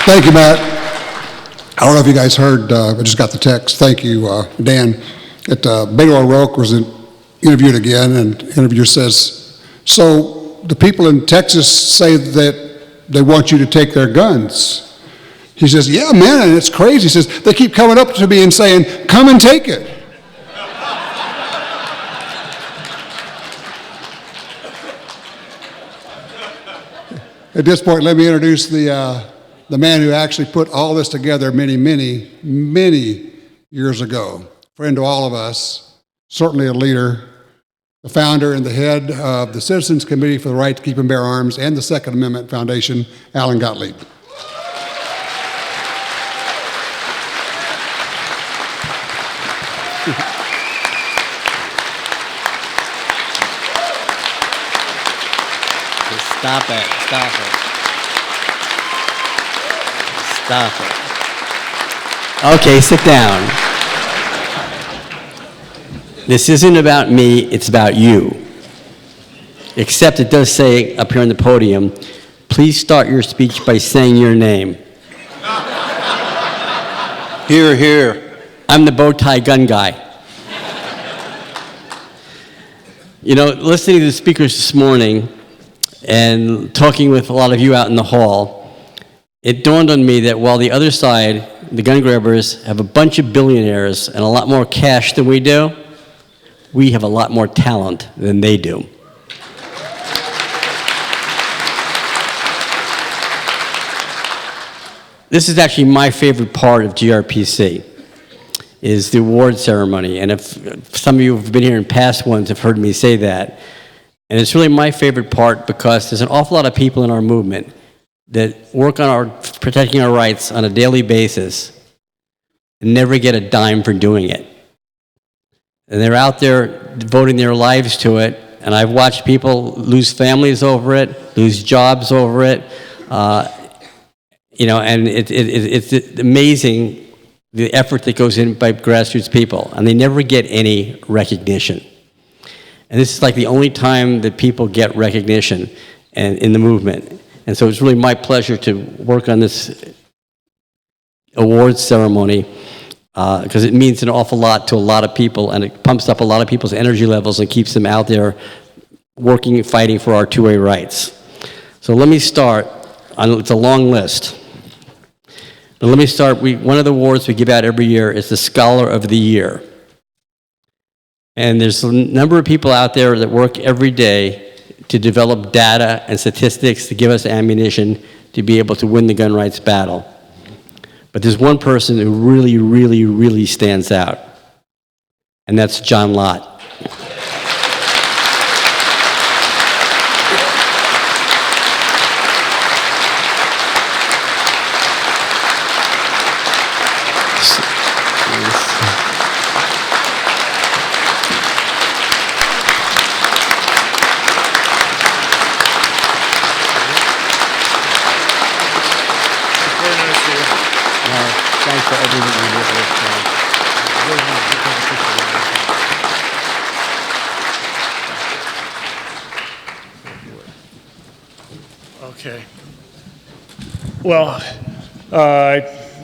Thank you, Matt. I don't know if you guys heard, I just got the text. Thank you, Dan. Big O'Rourke was interviewed again, and the interviewer says, so the people in Texas say that they want you to take their guns. He says, yeah, man, and it's crazy. He says, they keep coming up to me and saying, come and take it. At this point, let me introduce the man who actually put all this together many, many, many years ago. Friend to all of us, certainly a leader, the founder and the head of the Citizens Committee for the Right to Keep and Bear Arms and the Second Amendment Foundation, Alan Gottlieb. Stop it, stop it. Stop it. Okay, sit down. This isn't about me, it's about you. Except it does say up here on the podium, please start your speech by saying your name. Hear, hear. I'm the bow tie gun guy. You know, listening to the speakers this morning and talking with a lot of you out in the hall, it dawned on me that while the other side, the gun grabbers, have a bunch of billionaires and a lot more cash than we do, we have a lot more talent than they do. This is actually my favorite part of GRPC, is the award ceremony. And if some of you have been here in past ones have heard me say that. And it's really my favorite part because there's an awful lot of people in our movement that work on protecting our rights on a daily basis and never get a dime for doing it. And they're out there devoting their lives to it, and I've watched people lose families over it, lose jobs over it, you know, and it's amazing the effort that goes in by grassroots people, and they never get any recognition. And this is like the only time that people get recognition in the movement. And so it's really my pleasure to work on this awards ceremony because it means an awful lot to a lot of people, and it pumps up a lot of people's energy levels and keeps them out there working and fighting for our two-way rights. So let me start. It's a long list. But let me start. One of the awards we give out every year is the Scholar of the Year. And there's a number of people out there that work every day to develop data and statistics to give us ammunition to be able to win the gun rights battle. But there's one person who really, really, really stands out, and that's John Lott. Thanks for everything you did for us. Okay. Well,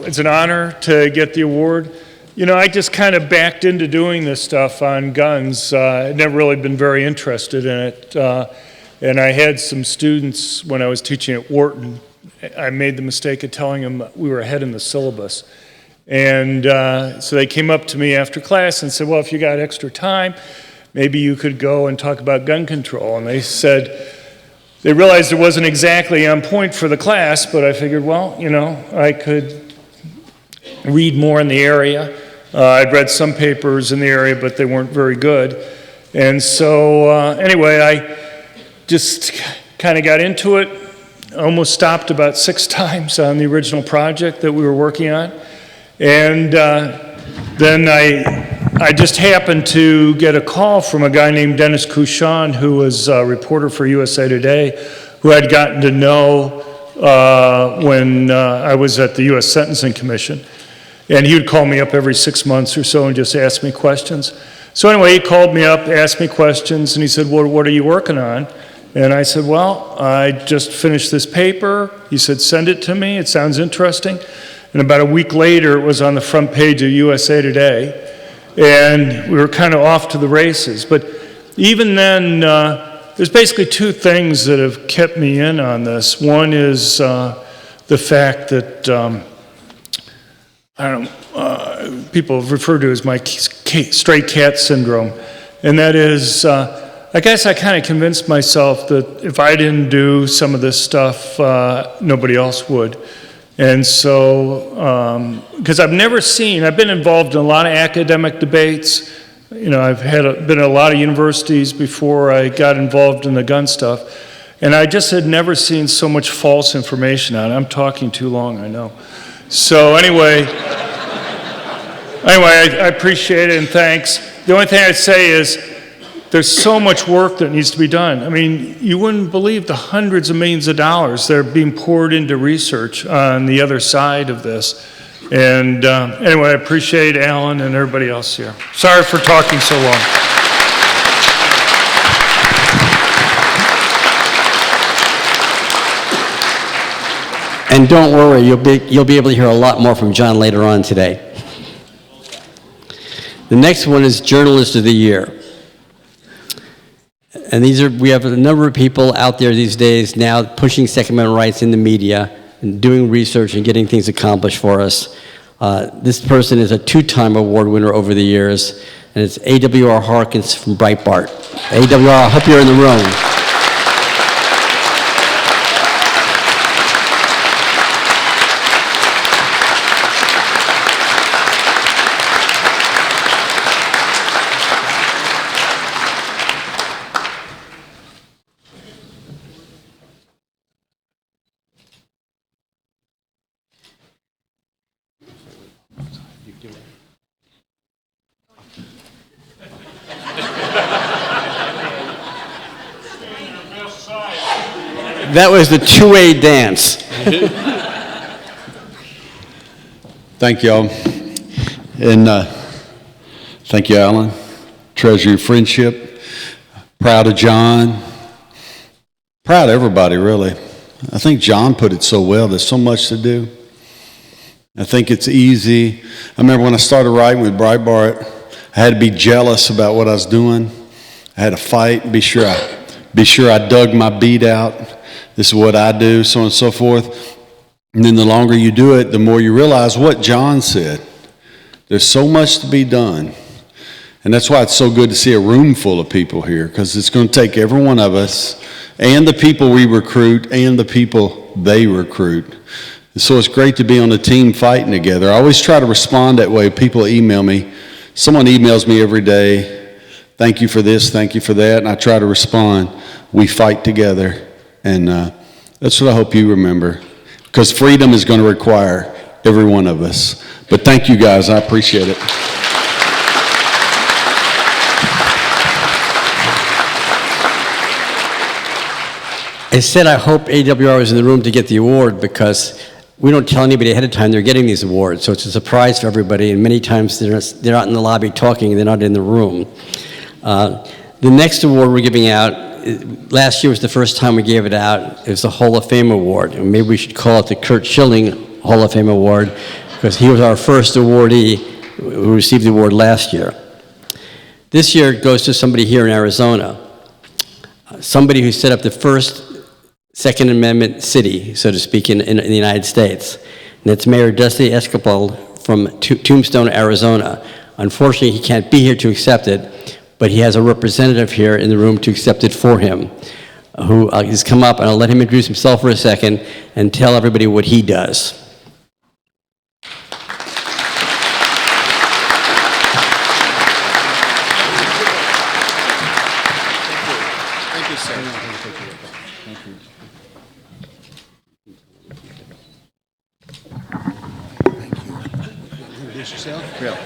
it's an honor to get the award. You know, I just kind of backed into doing this stuff on guns. I'd never really been very interested in it. And I had some students when I was teaching at Wharton. I made the mistake of telling them we were ahead in the syllabus. And so they came up to me after class and said, well, if you got extra time, maybe you could go and talk about gun control. And they said, they realized it wasn't exactly on point for the class, but I figured, well, you know, I could read more in the area. I'd read some papers in the area, but they weren't very good. And so anyway, I just kind of got into it. Almost stopped about 6 times on the original project that we were working on. And then I just happened to get a call from a guy named Dennis Couchon, who was a reporter for USA Today, who I'd gotten to know when I was at the U.S. Sentencing Commission. And he would call me up every 6 months or so and just ask me questions. So anyway, he called me up, asked me questions, and he said, well, what are you working on? And I said, well, I just finished this paper. He said, send it to me. It sounds interesting. And about a week later, it was on the front page of USA Today. And we were kind of off to the races. But even then, there's basically two things that have kept me in on this. One is the fact that, people refer to as my stray cat syndrome. And that is, I guess I kind of convinced myself that if I didn't do some of this stuff, nobody else would. And so, because I've been involved in a lot of academic debates. You know, I've been at a lot of universities before I got involved in the gun stuff. And I just had never seen so much false information on it. I'm talking too long, I know. So anyway, I appreciate it and thanks. The only thing I'd say is there's so much work that needs to be done. I mean, you wouldn't believe the hundreds of millions of dollars that are being poured into research on the other side of this. And anyway, I appreciate Alan and everybody else here. Sorry for talking so long. And don't worry, you'll be able to hear a lot more from John later on today. The next one is Journalist of the Year. And we have a number of people out there these days now pushing Second Amendment rights in the media and doing research and getting things accomplished for us. This person is a two-time award winner over the years, and it's A.W.R. Harkins from Breitbart. A.W.R., I hope you're in the room. That was the two-way dance. Thank y'all. And thank you, Alan. Treasure your friendship. Proud of John. Proud of everybody, really. I think John put it so well. There's so much to do. I think it's easy. I remember when I started writing with Breitbart, I had to be jealous about what I was doing. I had to fight, be sure I dug my beat out. This is what I do, so on and so forth. And then the longer you do it, the more you realize what John said. There's so much to be done. And that's why it's so good to see a room full of people here, because it's going to take every one of us and the people we recruit and the people they recruit. And so it's great to be on a team fighting together. I always try to respond that way. People email me. Someone emails me every day, thank you for this, thank you for that, and I try to respond, we fight together. And that's what I hope you remember, because freedom is going to require every one of us. But thank you guys, I appreciate it. I said I hope AWR was in the room to get the award because we don't tell anybody ahead of time they're getting these awards, so it's a surprise for everybody, and many times they're not in the lobby talking, they're not in the room. The next award we're giving out, last year was the first time we gave it out. It was the Hall of Fame Award, and maybe we should call it the Curt Schilling Hall of Fame Award because he was our first awardee who received the award last year. This year it goes to somebody here in Arizona, somebody who set up the first Second Amendment city, so to speak, in the United States. And it's Mayor Dusty Escapol from Tombstone, Arizona. Unfortunately, he can't be here to accept it, but he has a representative here in the room to accept it for him, who has come up, and I'll let him introduce himself for a second and tell everybody what he does. Thank you, sir. Introduce yourself. Yeah.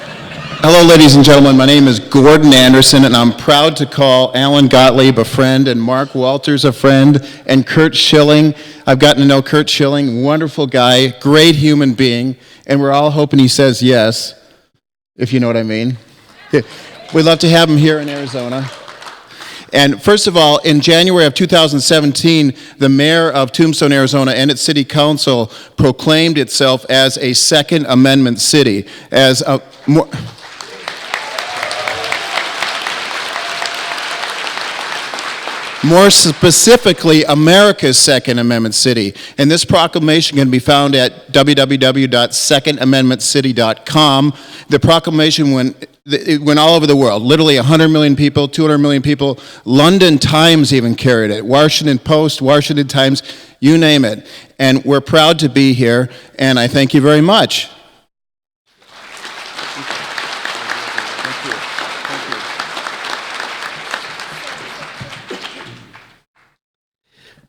Hello, ladies and gentlemen. My name is Gordon Anderson, and I'm proud to call Alan Gottlieb a friend, and Mark Walters a friend, and Curt Schilling. I've gotten to know Curt Schilling, wonderful guy, great human being, and we're all hoping he says yes, if you know what I mean. We'd love to have him here in Arizona. And first of all, in January of 2017, the mayor of Tombstone, Arizona, and its city council proclaimed itself as a Second Amendment city, as a more... More specifically, America's Second Amendment City. And this proclamation can be found at www.secondamendmentcity.com. The proclamation it went all over the world, literally 100 million people, 200 million people. London Times even carried it, Washington Post, Washington Times, you name it. And we're proud to be here, and I thank you very much.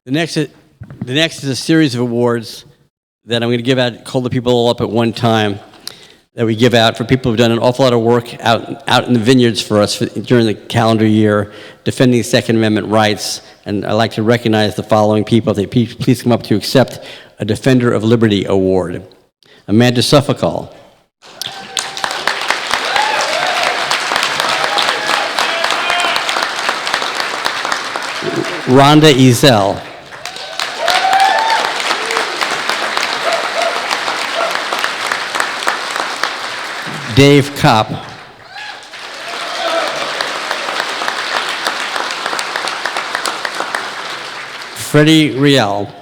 The next is a series of awards that I'm going to give out, call the people all up at one time, that we give out for people who've done an awful lot of work out in the vineyards for us during the calendar year, defending Second Amendment rights. And I'd like to recognize the following people. If they please come up to accept a Defender of Liberty Award. Amanda Suffolkall. Rhonda Ezel. Dave Kopp. Freddie Riel.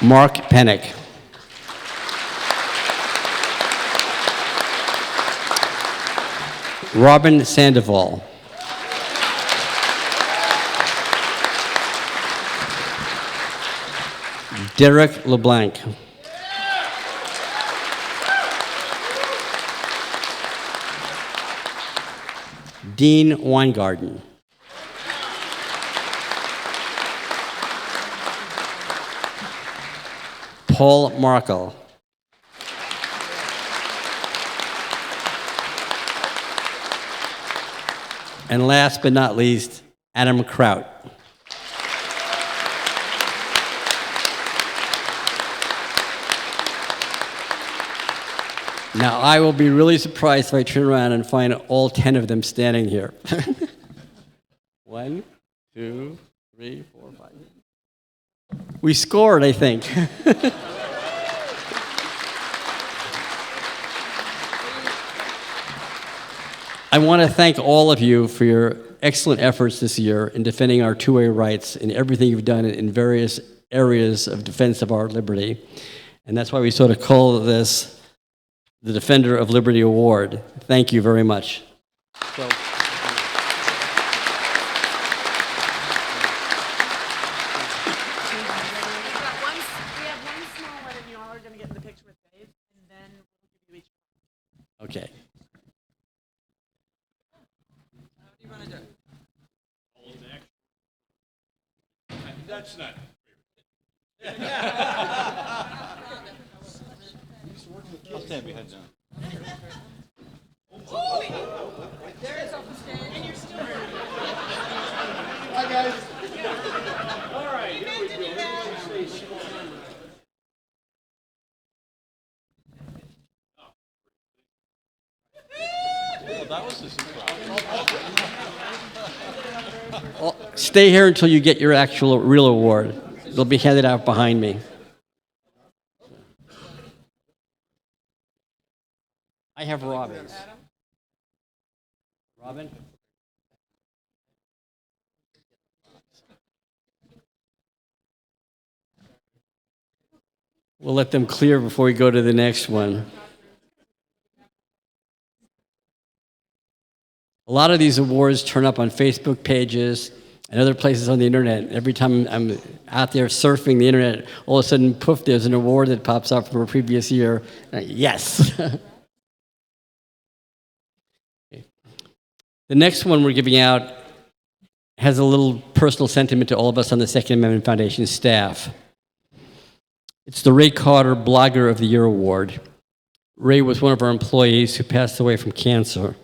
Mark Pennick. Robin Sandoval. Derek LeBlanc. Dean Weingarten. Paul Markle. And last but not least, Adam Kraut. Now, I will be really surprised if I turn around and find all 10 of them standing here. 1, 2, 3, 4, 5. We scored, I think. I want to thank all of you for your excellent efforts this year in defending our two-way rights and everything you've done in various areas of defense of our liberty. And that's why we sort of call this the Defender of Liberty Award. Thank you very much. So, We have one small one, and you all are going to get in the picture with Dave, and then we'll give you each. okay. That's not. I'll stand behind John. There is off the stage. And you're still. Hi, guys. All right. You meant to do that. That was the surprise. Well, stay here until you get your actual real award. It'll be handed out behind me. I have Robin's. Robin? We'll let them clear before we go to the next one. A lot of these awards turn up on Facebook pages and other places on the internet. Every time I'm out there surfing the internet, all of a sudden, poof, there's an award that pops up from a previous year. Yes. The next one we're giving out has a little personal sentiment to all of us on the Second Amendment Foundation staff. It's the Ray Carter Blogger of the Year Award. Ray was one of our employees who passed away from cancer,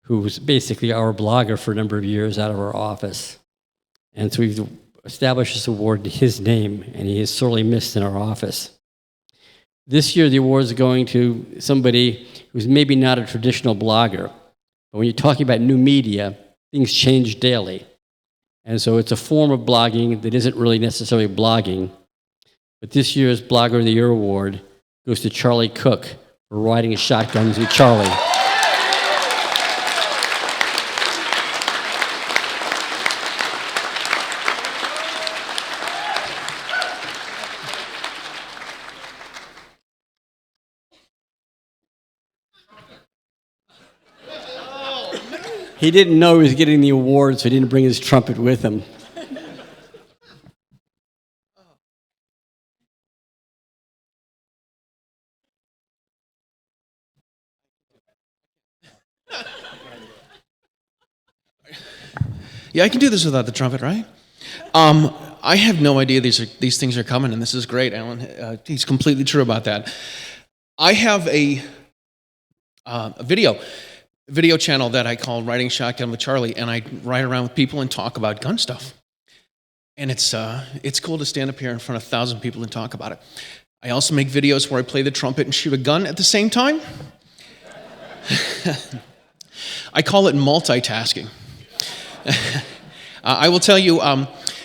who was basically our blogger for a number of years out of our office. And so we've established this award in his name, and he is sorely missed in our office. This year, the award is going to somebody who's maybe not a traditional blogger. But when you're talking about new media, things change daily. And so it's a form of blogging that isn't really necessarily blogging. But this year's Blogger of the Year award goes to Charlie Cook for riding shotguns with Charlie. He didn't know he was getting the award, so he didn't bring his trumpet with him. Yeah, I can do this without the trumpet, right? I have no idea these things are coming, and this is great, Alan. He's completely true about that. I have a video channel that I call Riding Shotgun with Charlie, and I ride around with people and talk about gun stuff. And it's cool to stand up here in front of 1,000 people and talk about it. I also make videos where I play the trumpet and shoot a gun at the same time. I call it multitasking. I will tell you,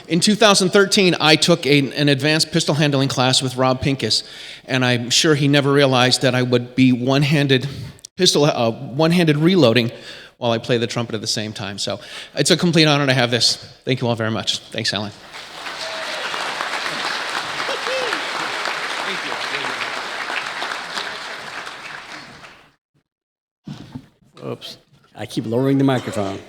in 2013, I took an advanced pistol handling class with Rob Pincus, and I'm sure he never realized that I would be one-handed reloading while I play the trumpet at the same time. So it's a complete honor to have this. Thank you all very much. Thanks, Alan. Oops. I keep lowering the microphone.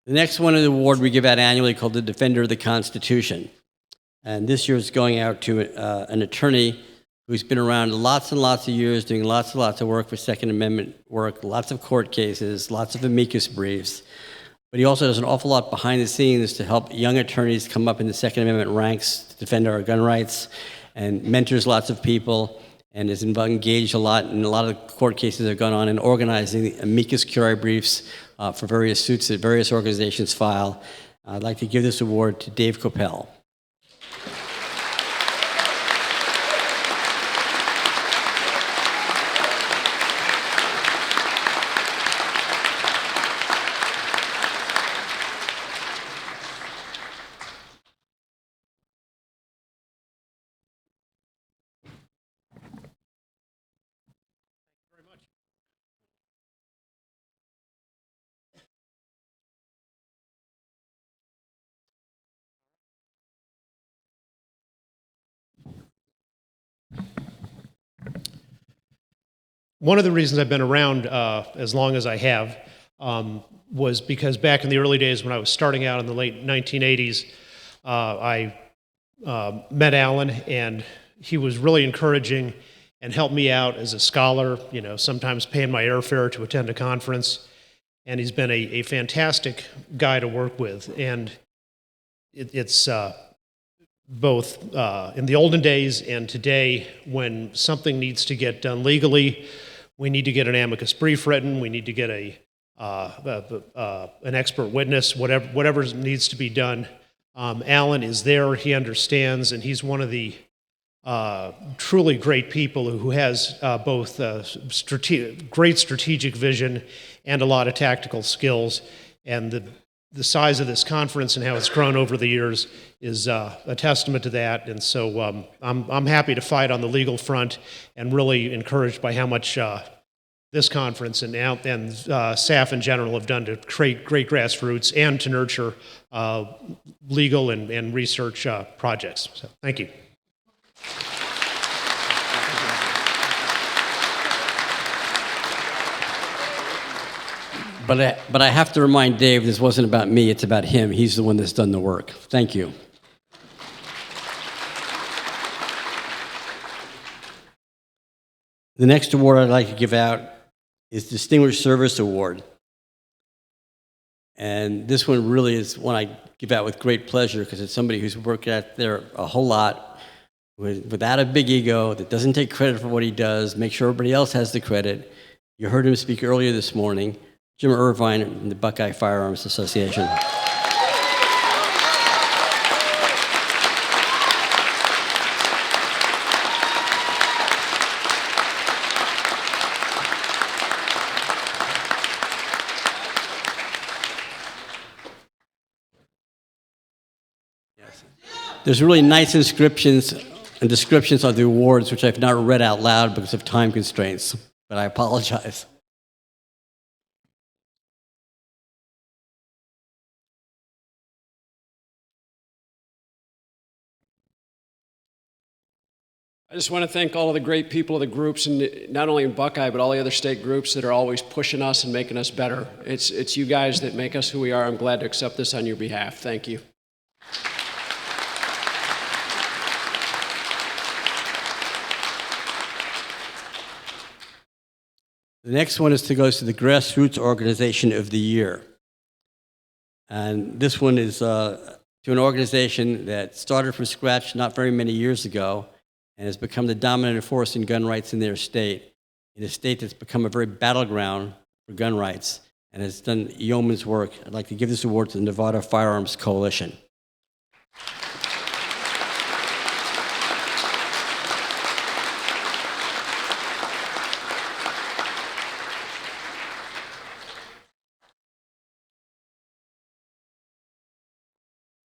The next one is an award we give out annually called the Defender of the Constitution. And this year it's going out to an attorney who's been around lots and lots of years, doing lots and lots of work for Second Amendment work, lots of court cases, lots of amicus briefs. But he also does an awful lot behind the scenes to help young attorneys come up in the Second Amendment ranks to defend our gun rights, and mentors lots of people, and is engaged a lot in a lot of court cases that have gone on in organizing the amicus curiae briefs for various suits that various organizations file. I'd like to give this award to Dave Coppell. One of the reasons I've been around as long as I have was because back in the early days when I was starting out in the late 1980s, I met Alan, and he was really encouraging and helped me out as a scholar, you know, sometimes paying my airfare to attend a conference. And he's been a fantastic guy to work with. And it's both in the olden days and today, when something needs to get done legally, we need to get an amicus brief written, we need to get an expert witness, whatever needs to be done. Alan is there, he understands, and he's one of the truly great people who has both great strategic vision and a lot of tactical skills. And the size of this conference and how it's grown over the years is a testament to that. And so I'm happy to fight on the legal front, and really encouraged by how much this conference and SAF in general have done to create great grassroots and to nurture legal and research projects. So thank you. But I have to remind Dave, this wasn't about me, it's about him. He's the one that's done the work. Thank you. The next award I'd like to give out is Distinguished Service Award. And this one really is one I give out with great pleasure, because it's somebody who's worked out there a whole lot without a big ego, that doesn't take credit for what he does, make sure everybody else has the credit. You heard him speak earlier this morning. Jim Irvine in the Buckeye Firearms Association. There's really nice inscriptions and descriptions of the awards, which I've not read out loud because of time constraints, but I apologize. I just want to thank all of the great people of the groups, and not only in Buckeye, but all the other state groups that are always pushing us and making us better. It's you guys that make us who we are. I'm glad to accept this on your behalf. Thank you. The next one is to go to the Grassroots Organization of the Year. And this one is to an organization that started from scratch not very many years ago and has become the dominant force in gun rights in their state, in a state that's become a very battleground for gun rights and has done yeoman's work. I'd like to give this award to the Nevada Firearms Coalition.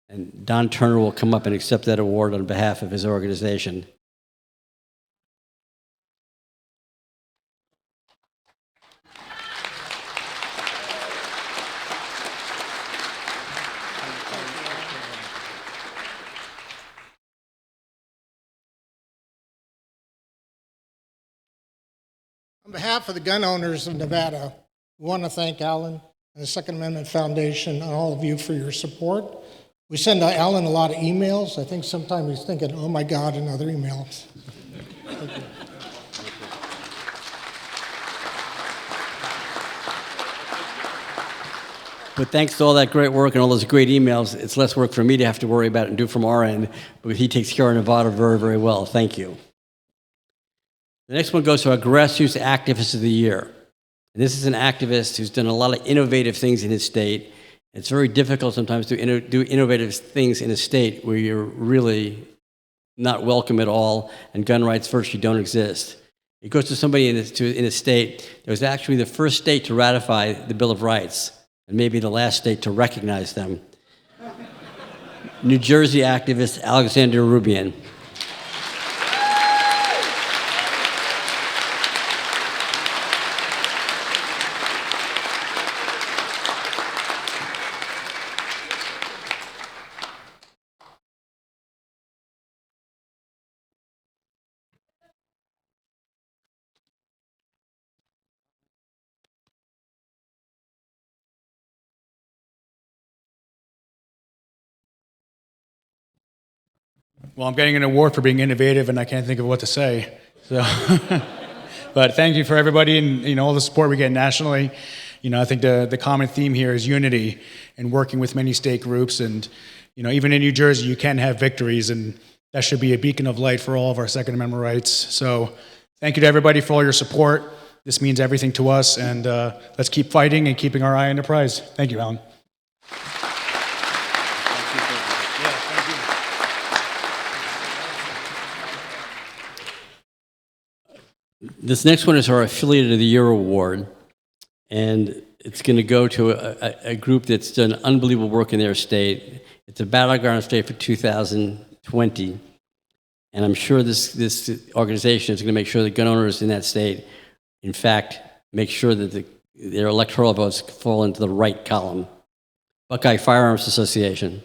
And Don Turner will come up and accept that award on behalf of his organization. On behalf of the gun owners of Nevada, we want to thank Alan and the Second Amendment Foundation and all of you for your support. We send Alan a lot of emails. I think sometimes he's thinking, oh my God, another email. Thank you. But thanks to all that great work and all those great emails, it's less work for me to have to worry about and do from our end, but he takes care of Nevada very, very well. Thank you. The next one goes to our Grassroots Activist of the Year. And this is an activist who's done a lot of innovative things in his state. It's very difficult sometimes to do innovative things in a state where you're really not welcome at all and gun rights virtually don't exist. It goes to somebody in a state that was actually the first state to ratify the Bill of Rights and maybe the last state to recognize them. New Jersey activist Alexander Rubian. Well, I'm getting an award for being innovative, and I can't think of what to say. So, but thank you for everybody and all the support we get nationally. I think the common theme here is unity and working with many state groups. And even in New Jersey, you can have victories, and that should be a beacon of light for all of our Second Amendment rights. So, thank you to everybody for all your support. This means everything to us, and let's keep fighting and keeping our eye on the prize. Thank you, Alan. This next one is our Affiliate of the Year award, and it's going to go to a group that's done unbelievable work in their state. It's a battleground state for 2020, and I'm sure this organization is going to make sure that gun owners in that state, in fact, make sure that their electoral votes fall into the right column. Buckeye Firearms Association.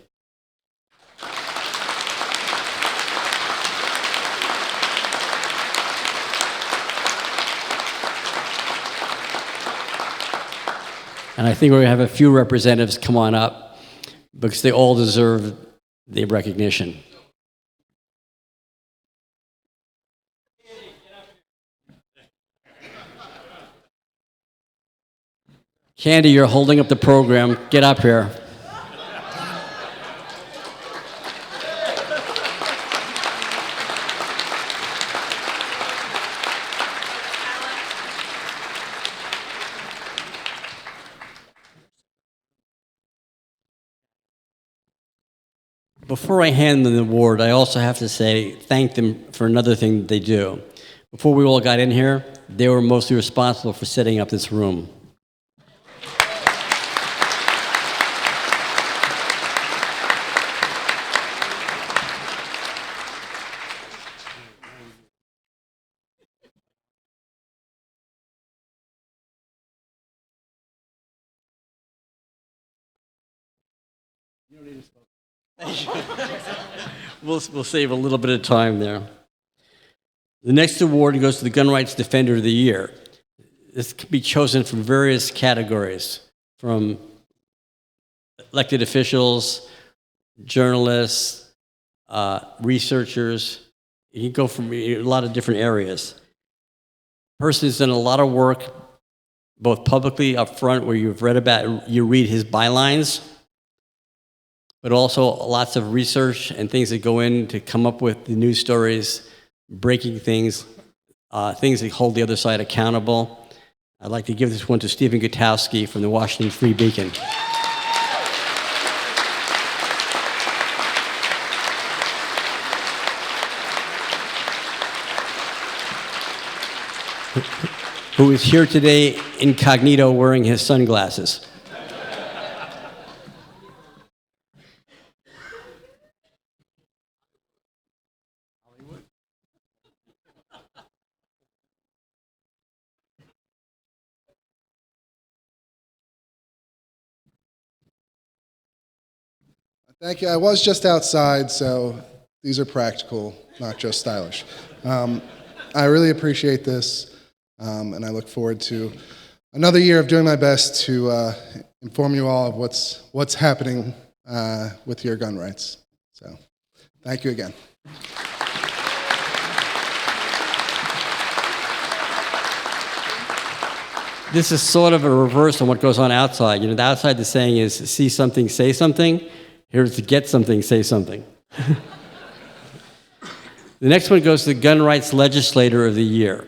And I think we're going to have a few representatives come on up because they all deserve the recognition. Candy, you're holding up the program. Get up here. Before I hand them the award, I also have to thank them for another thing that they do. Before we all got in here, they were mostly responsible for setting up this room. We'll save a little bit of time there. The next award goes to the Gun Rights Defender of the Year. This can be chosen from various categories, from elected officials, journalists, researchers. You can go from a lot of different areas. Person has done a lot of work, both publicly up front, where you've read about, you read his bylines, but also lots of research and things that go in to come up with the news stories, breaking things, things that hold the other side accountable. I'd like to give this one to Stephen Gutowski from the Washington Free Beacon. Who is here today incognito wearing his sunglasses. Thank you. I was just outside, so these are practical, not just stylish. I really appreciate this, and I look forward to another year of doing my best to inform you all of what's happening with your gun rights. So, thank you again. This is sort of a reverse on what goes on outside. You know, the outside the saying is, see something, say something. Here's to get something, say something. The next one goes to the Gun Rights Legislator of the Year.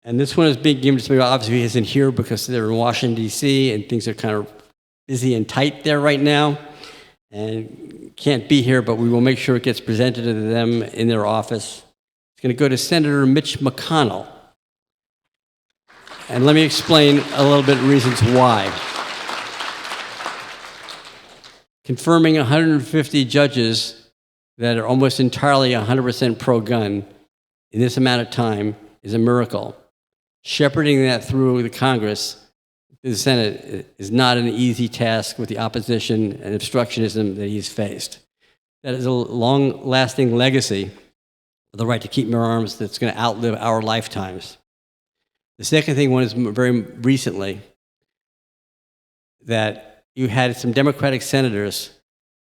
And this one is being given to somebody who obviously isn't here because they're in Washington, D.C., and things are kind of busy and tight there right now, and can't be here, but we will make sure it gets presented to them in their office. It's going to go to Senator Mitch McConnell. And let me explain a little bit reasons why. Confirming 150 judges that are almost entirely 100% pro-gun in this amount of time is a miracle. Shepherding that through the Congress, the Senate, is not an easy task with the opposition and obstructionism that he's faced. That is a long-lasting legacy of the right to keep and bear arms that's going to outlive our lifetimes. The second thing was very recently that you had some Democratic senators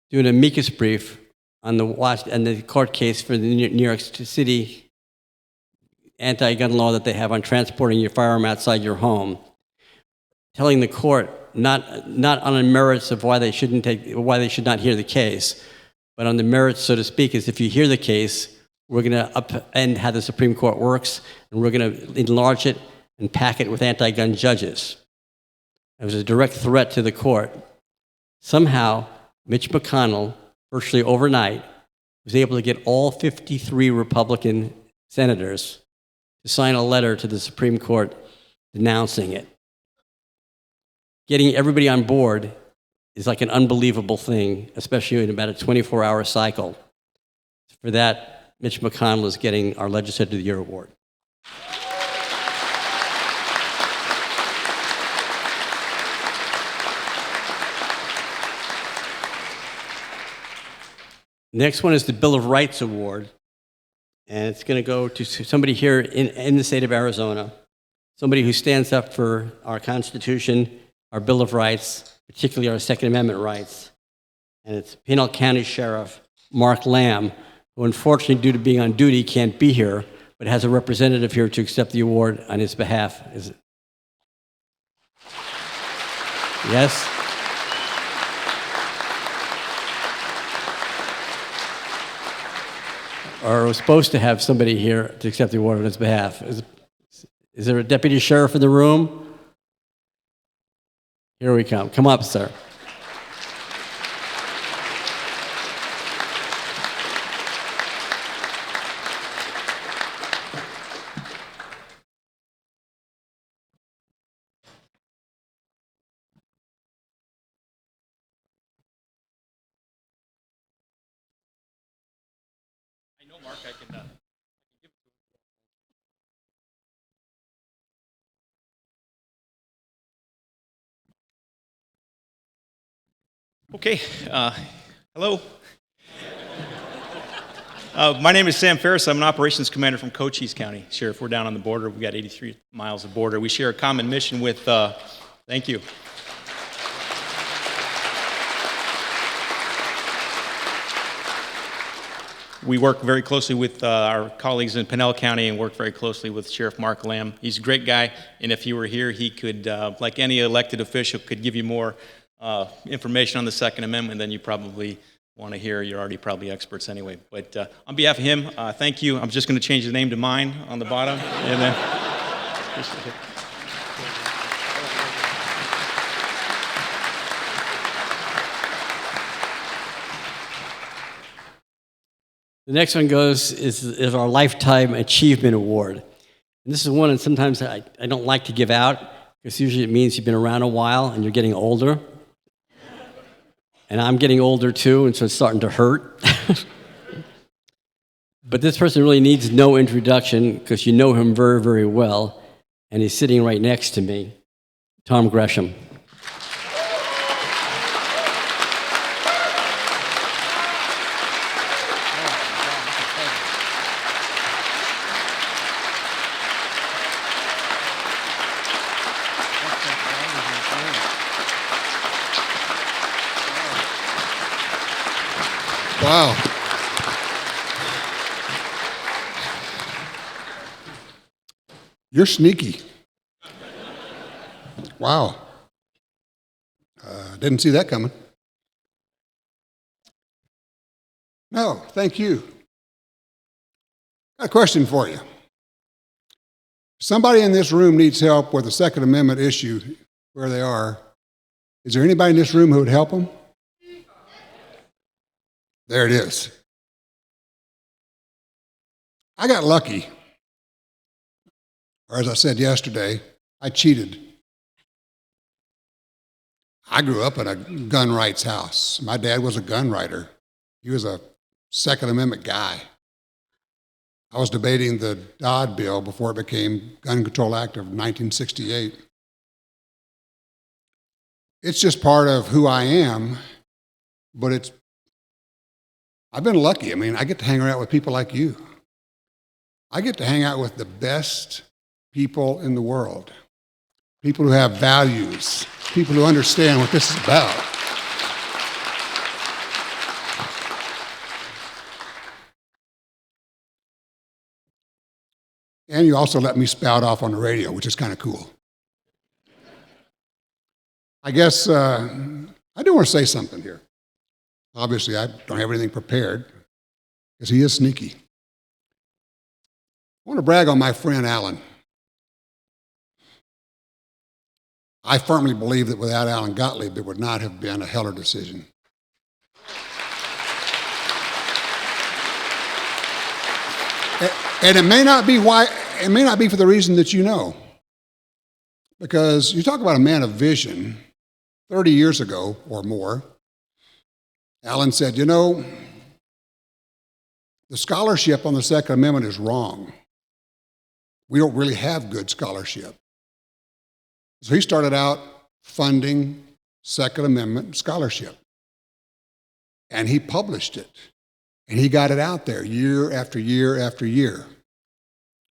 do an amicus brief on the court case for the New York City anti-gun law that they have on transporting your firearm outside your home, telling the court not on the merits of why they should not hear the case, but on the merits, so to speak, is if you hear the case, we're going to upend how the Supreme Court works, and we're going to enlarge it and pack it with anti-gun judges. It was a direct threat to the court. Somehow, Mitch McConnell, virtually overnight, was able to get all 53 Republican senators to sign a letter to the Supreme Court denouncing it. Getting everybody on board is like an unbelievable thing, especially in about a 24-hour cycle. For that, Mitch McConnell is getting our Legislator of the Year award. Next one is the Bill of Rights Award, and it's going to go to somebody here in the state of Arizona, somebody who stands up for our Constitution, our Bill of Rights, particularly our Second Amendment rights. And it's Pinal County Sheriff Mark Lamb, who unfortunately, due to being on duty, can't be here, but has a representative here to accept the award on his behalf. Yes? Or we're supposed to have somebody here to accept the award on his behalf. Is there a deputy sheriff in the room? Here we come. Come up, sir. Okay, hello. My name is Sam Ferris. I'm an operations commander from Cochise County. Sheriff, we're down on the border. We've got 83 miles of border. We share a common mission with, thank you. We work very closely with our colleagues in Pinell County and work very closely with Sheriff Mark Lamb. He's a great guy, and if he were here, he could, like any elected official, could give you more information on the Second Amendment than you probably want to hear. You're already probably experts anyway. But on behalf of him, thank you. I'm just going to change the name to mine on the bottom. And then, The next one is our Lifetime Achievement Award. And this is one that sometimes I don't like to give out, because usually it means you've been around a while and you're getting older. And I'm getting older too, and so it's starting to hurt. But this person really needs no introduction, because you know him very, very well, and he's sitting right next to me, Tom Gresham. Wow. You're sneaky. Wow. Didn't see that coming. No, thank you. Got a question for you. Somebody in this room needs help with the Second Amendment issue where they are. Is there anybody in this room who would help them? There it is. I got lucky. Or as I said yesterday, I cheated. I grew up in a gun rights house. My dad was a gun writer. He was a Second Amendment guy. I was debating the Dodd bill before it became Gun Control Act of 1968. It's just part of who I am, but I've been lucky. I mean, I get to hang around with people like you. I get to hang out with the best people in the world, people who have values, people who understand what this is about. And you also let me spout off on the radio, which is kind of cool. I guess I do want to say something here. Obviously, I don't have anything prepared, because he is sneaky. I want to brag on my friend Alan. I firmly believe that without Alan Gottlieb, there would not have been a Heller decision. And it may not be for the reason that you know. Because you talk about a man of vision, 30 years ago or more, Alan said, you know, the scholarship on the Second Amendment is wrong. We don't really have good scholarship. So he started out funding Second Amendment scholarship. And he published it. And he got it out there year after year after year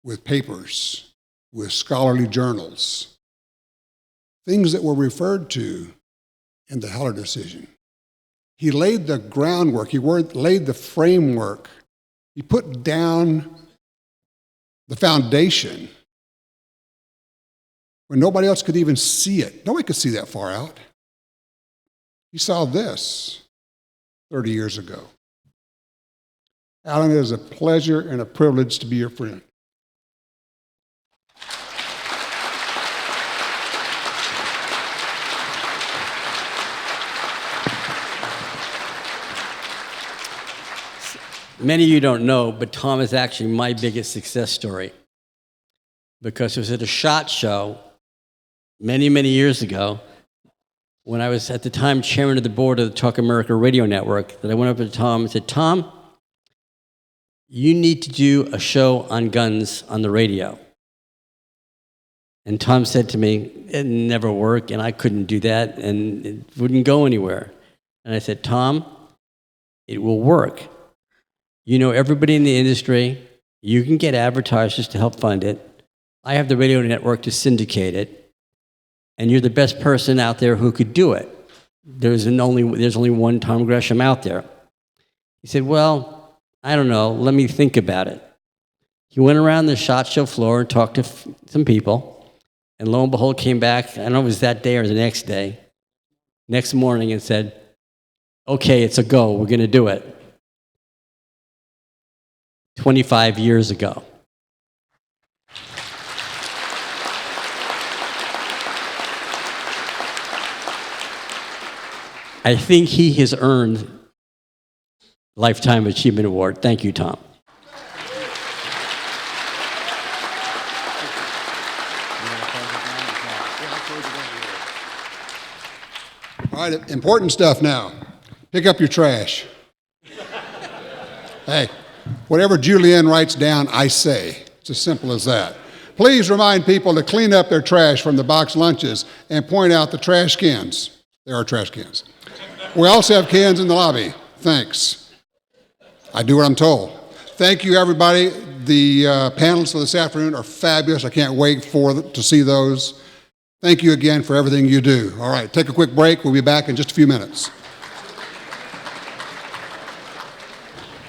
with papers, with scholarly journals, things that were referred to in the Heller decision. He laid the groundwork, he laid the framework, he put down the foundation when nobody else could even see it. Nobody could see that far out. He saw this 30 years ago. Alan, it is a pleasure and a privilege to be your friend. Many of you don't know, but Tom is actually my biggest success story. Because it was at a SHOT Show many, many years ago, when I was at the time chairman of the board of the Talk America Radio Network, that I went up to Tom and said, Tom, you need to do a show on guns on the radio. And Tom said to me, it'd never work, and I couldn't do that, and it wouldn't go anywhere. And I said, Tom, it will work. You know everybody in the industry. You can get advertisers to help fund it. I have the radio network to syndicate it. And you're the best person out there who could do it. There's only one Tom Gresham out there. He said, well, I don't know. Let me think about it. He went around the SHOT Show floor and talked to some people. And lo and behold, came back, I don't know if it was that day or the next morning, and said, okay, it's a go. We're going to do it. 25 years ago. I think he has earned Lifetime Achievement Award. Thank you, Tom. All right, important stuff now. Pick up your trash. Hey, whatever Julianne writes down, I say. It's as simple as that. Please remind people to clean up their trash from the box lunches and point out the trash cans. There are trash cans. We also have cans in the lobby. Thanks. I do what I'm told. Thank you, everybody. The panelists for this afternoon are fabulous. I can't wait to see those. Thank you again for everything you do. All right, take a quick break. We'll be back in just a few minutes.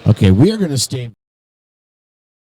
Okay, we are going to stay.